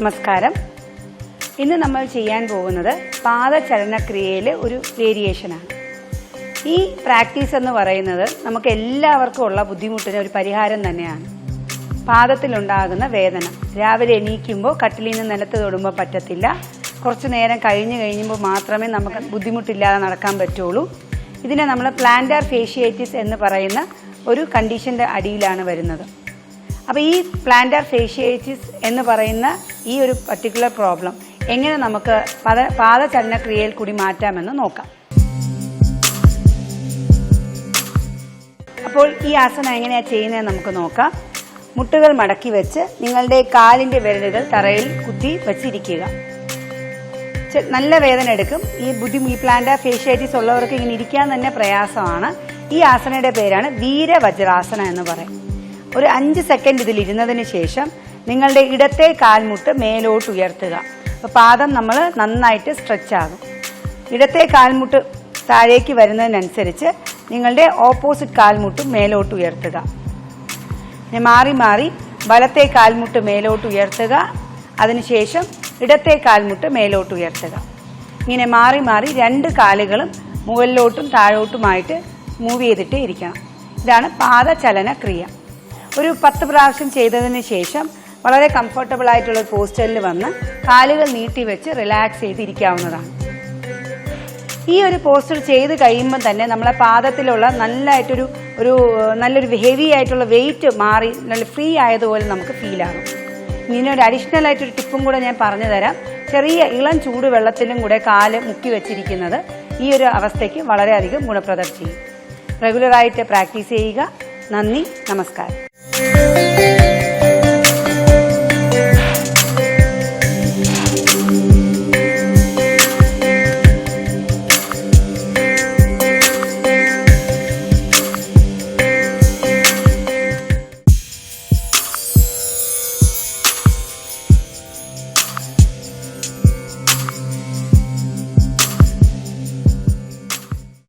നമസ്കാരം. ഇന്ന് നമ്മൾ ചെയ്യാൻ പോകുന്നത് പാദചലനക്രിയയിലെ ഒരു വേരിയേഷനാണ്. ഈ പ്രാക്ടീസ് എന്ന് പറയുന്നത് നമുക്ക് എല്ലാവർക്കും ഉള്ള ബുദ്ധിമുട്ടിന് ഒരു പരിഹാരം തന്നെയാണ്. പാദത്തിലുണ്ടാകുന്ന വേദന രാവിലെ എണീക്കുമ്പോൾ കട്ടിലിൽ നിന്ന് നിലത്ത് തൊടുമ്പോൾ പറ്റത്തില്ല. കുറച്ച് നേരം കഴിയുമ്പോൾ മാത്രമേ നമുക്ക് ബുദ്ധിമുട്ടില്ലാതെ നടക്കാൻ പറ്റുള്ളൂ. ഇതിനെ നമ്മൾ പ്ലാന്റാർ ഫേഷ്യേറ്റിസ് എന്ന് പറയുന്ന ഒരു കണ്ടീഷൻ്റെ അടിയിലാണ് വരുന്നത്. അപ്പോൾ ഈ പ്ലാന്റാർ ഫേഷ്യേറ്റിസ് എന്ന് പറയുന്ന ഈ ഒരു പർട്ടിക്കുലർ പ്രോബ്ലം എങ്ങനെ നമുക്ക് പാദചലനക്രിയയിൽ കൂടി മാറ്റാമെന്ന് നോക്കാം. അപ്പോൾ ഈ ആസനം എങ്ങനെയാണ് ചെയ്യുന്നത് നമുക്ക് നോക്കാം. മുട്ടുകൾ മടക്കി വെച്ച് നിങ്ങളുടെ കാലിൻ്റെ വിരലുകൾ തറയിൽ കുത്തി വെച്ചിരിക്കുക. നല്ല വേദന എടുക്കും. ഈ പ്ലാന്റാർ ഫേഷ്യേറ്റിസ് ഉള്ളവർക്ക് ഇങ്ങനെ ഇരിക്കാൻ തന്നെ പ്രയാസമാണ്. ഈ ആസനയുടെ പേരാണ് വീരവജ്രാസന എന്ന് പറയും. ഒരു 5 സെക്കൻഡ് ഇതിൽ ഇരുന്നതിന് ശേഷം നിങ്ങളുടെ ഇടത്തെ കാൽമുട്ട് മേലോട്ട് ഉയർത്തുക. അപ്പോൾ പാദം നമ്മൾ നന്നായിട്ട് സ്ട്രെച്ച് ആകും. ഇടത്തെ കാൽമുട്ട് താഴേക്ക് വരുന്നതിനനുസരിച്ച് നിങ്ങളുടെ ഓപ്പോസിറ്റ് കാൽമുട്ടും മേലോട്ട് ഉയർത്തുക. മാറി മാറി വലത്തെ കാൽമുട്ട് മേലോട്ട് ഉയർത്തുക. അതിനുശേഷം ഇടത്തെ കാൽമുട്ട് മേലോട്ട് ഉയർത്തുക. ഇങ്ങനെ മാറി മാറി 2 കാലുകളും മുകളിലോട്ടും താഴോട്ടുമായിട്ട് മൂവ് ചെയ്തിട്ടേ ഇരിക്കണം. ഇതാണ് പാദചലനക്രിയ. ഒരു 10 പ്രാവശ്യം ചെയ്തതിന് ശേഷം വളരെ കംഫർട്ടബിൾ ആയിട്ടുള്ള പോസ്റ്ററിൽ വന്ന് കാലുകൾ നീട്ടി വെച്ച് റിലാക്സ് ചെയ്തിരിക്കാവുന്നതാണ്. ഈ ഒരു പോസ്റ്റർ ചെയ്ത് കഴിയുമ്പോൾ തന്നെ നമ്മളെ പാദത്തിലുള്ള നല്ലൊരു ഹെവി ആയിട്ടുള്ള വെയിറ്റ് മാറി നല്ല ഫ്രീ ആയതുപോലെ നമുക്ക് ഫീൽ ആകും. ഇങ്ങനെ ഒരു അഡീഷണൽ ആയിട്ടൊരു ടിപ്പും കൂടെ ഞാൻ പറഞ്ഞു തരാം. ചെറിയ ഇളം ചൂടുവെള്ളത്തിലും കൂടെ കാല് മുക്കി വെച്ചിരിക്കുന്നത് ഈ ഒരു അവസ്ഥയ്ക്ക് വളരെയധികം ഗുണപ്രദം ചെയ്യും. റെഗുലറായിട്ട് പ്രാക്ടീസ് ചെയ്യുക. നന്ദി, നമസ്കാരം.